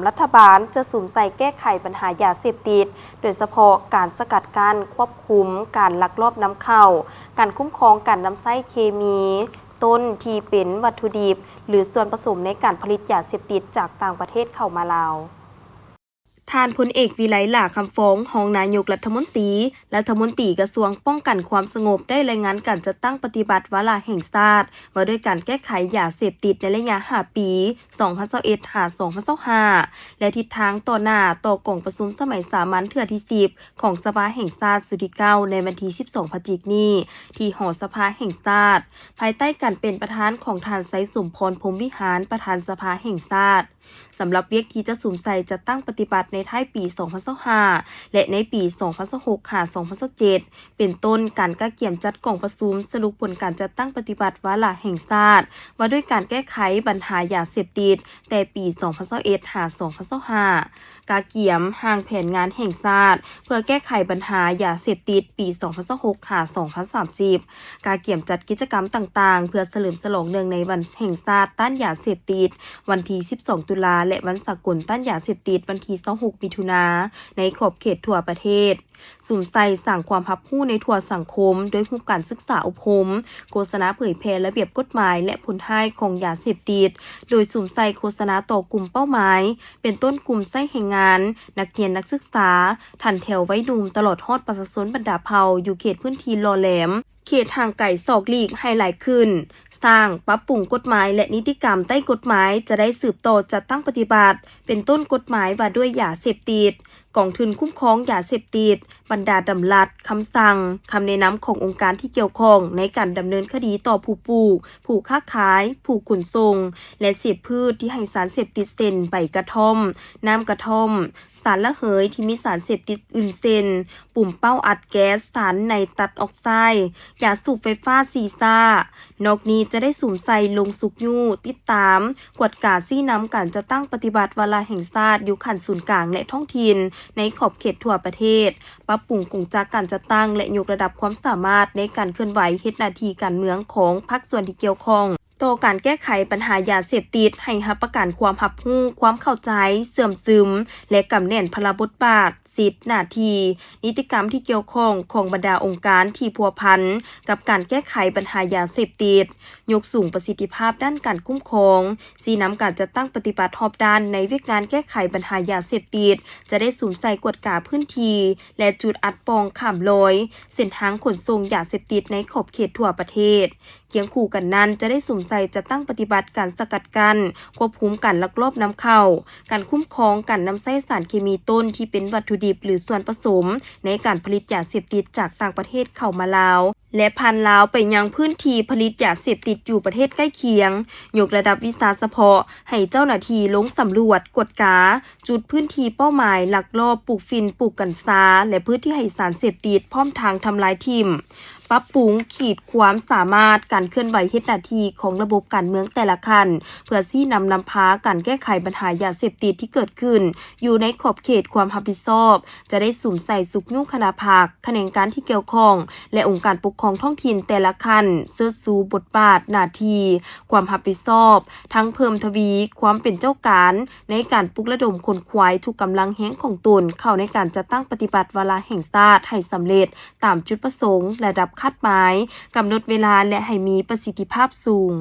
รัฐบาลจะสูมใส่แก้ไขปัญหายาเสพติดโดยเฉพาะการสกัดกั้นควบคุมการลักลอบนำเข้าการคุ้มครองการนำไส้เคมีต้นที่เป็นวัตถุดิบหรือส่วนผสมในการผลิตยาเสพติดจากต่างประเทศเข้ามาลาวท่านพลเอกวิไลหลาคำฟ้องรองนายกรัฐมนตรีกระทรวงป้องกันความสงบได้รายงานการจัดตั้งปฏิบัติวาระแห่งชาติว่าด้วยการแก้ไขยาเสพติดในระยะ5 ปี 2021-2025 และทิศทางต่อหน้าต่อกล่องประชุมสมัยสามัญเทื่อที่ 10 ของสภาแห่งชาติสุดที่ 9 ในวันที่ 12 พฤศจิกายนนี้ที่หอสภาแห่งชาติภายใต้การเป็นประธานของท่านไสยสมพรพรหมวิหารประธานสภาแห่งชาติสำหรับเวียกที่จะสูมใส่จะตั้งปฏิบัติในท้ายปี 2025 และในปี 2026-2027 เป็นต้นการกะเกี่ยมจัดกล่องประชุมสรุปผลการจัดตั้งปฏิบัติวาระแห่งชาติว่าด้วยการแก้ไขปัญหายาเสพติดแต่ปี 2021-2025 กาเกี่ยมห่างแผนงานแห่งชาติเพื่อแก้ไขปัญหายาเสพติดปี 2026-2030 กาเกี่ยมจัดกิจกรรมต่างๆเพื่อเฉลิมฉลองเนื่องในวันแห่งชาติต้านยาเสพติดวันที่ 12 ตุลาและวันสากลต้านยาเสพติดวันที่ 26 มิถุนายนในขอบเขตทั่วประเทศสุ่มใส่สั่งความรับรู้ในทั่วสังคมโดยรูปการศึกษาอบรมโฆษณาเผยแพร่ระเบียบกฎหมายและผลท้ายของยาเสพติดโดยสุ่มใส่โฆษณาต่อกลุ่มเป้าหมายเป็นต้นกลุ่มใส่แรงงานนักเรียนนักศึกษาทันแถวไว้ดุมตลอดฮอดประชาชนบรรดาเผ่าอยู่เขตพื้นที่รอแหลมเขตห่างไกลศอกลีกให้หลายขึ้นสร้างปรับปรุงกฎหมายและนิติกรรมใต้กฎหมายจะได้สืบต่อจัดตั้งปฏิบัติเป็นต้นกฎหมายว่าด้วยยาเสพติดกองทุนคุ้มครองยาเสพติดบรรดาดำรัสคำสั่งคำแนะนำขององค์การที่เกี่ยวข้องในการดำเนินคดีต่อผู้ปลูกผู้ค้าขายผู้ขนส่งและเสพพืชที่ให้สารเสพติดเซนใบกระท่อมน้ำกระท่อมสารละเหยที่มีสารเสพติดอื่นเซนปุ่มเป้าอัดแก๊สสารไนตรัสออกไซด์ยาสูบไฟฟ้าซีซ่านอกนี้จะได้สุ่มใส่ลงสุกยูติดตามกวดกาซี่น้ำการจะตั้งปฏิบัติวาระแห่งชาติอยู่ขันศูนย์กลางและท้องถิ่นในขอบเขตทั่วประเทศปรับปรุงกงจากการจัดตั้งและยกระดับความสามารถในการเคลื่อนไหวเฮ็ดหน้าที่การเมืองของพรรคส่วนที่เกี่ยวข้องต่อการแก้ไขปัญหายาเสพติดให้รับประกันความรับรู้ความเข้าใจเสื่อมซึมและกำแน่นพลบทบาทสิทธิหน้าที่นิติกรรมที่เกี่ยวข้องของบรรดาองค์การที่พัวพันกับการแก้ไขปัญหายาเสพติดยกสูงประสิทธิภาพด้านการคุ้มครองชี้นำการจัดตั้งปฏิบัติรอบด้านในวิธีการแก้ไขปัญหายาเสพติดจะได้สูมใส่กวดกาพื้นที่และจุดอัดปองข้ามลอยเส้นทางขนส่งยาเสพติดในขอบเขตทั่วประเทศเคียงคู่กันนั้นจะได้สูมใส่จะตั้งปฏิบัติการสกัดกั้นควบคุมการลักลอบนำเข้าการคุ้มครองการนำไส้สารเคมีต้นที่เป็นวัตถุดิบหรือส่วนผสมในการผลิตยาเสพติดจากต่างประเทศเข้ามาลาวและผ่านลาวไปยังพื้นที่ผลิตยาเสพติดอยู่ประเทศใกล้เคียงยกระดับวิสาเฉพาะให้เจ้าหน้าที่ลงสำรวจกวดกาจุดพื้นที่เป้าหมายลักลอบปลูกฝิ่นปลูกกัญชาและพื้นที่ให้สารเสพติดพร้อมทางทำลายทิ่มปรับปรุงขีดความสามารถการเคลื่อนไหวเฮ็ดหน้าที่ของระบบการเมืองแต่ละขั้นเพื่อชี้นำพาการแก้ไขปัญหายาเสพติดที่เกิดขึ้นอยู่ในขอบเขตความรับผิดชอบจะได้สุ่มใส่สุกยุ่งคณะภาคแขนงการที่เกี่ยวข้องและองค์การปกครองท้องถิ่นแต่ละขั้นเสื้อสูบทบาทหน้าที่ความรับผิดชอบทั้งเพิ่มทวีความเป็นเจ้าการในการปลุกระดมคนควายทุกกำลังแห่งของตนเข้าในการจัดตั้งปฏิบัติวาระแห่งชาติให้สำเร็จตามจุดประสงค์ระดับคาดหมายกำหนดเวลาและให้มีประสิทธิภาพสูง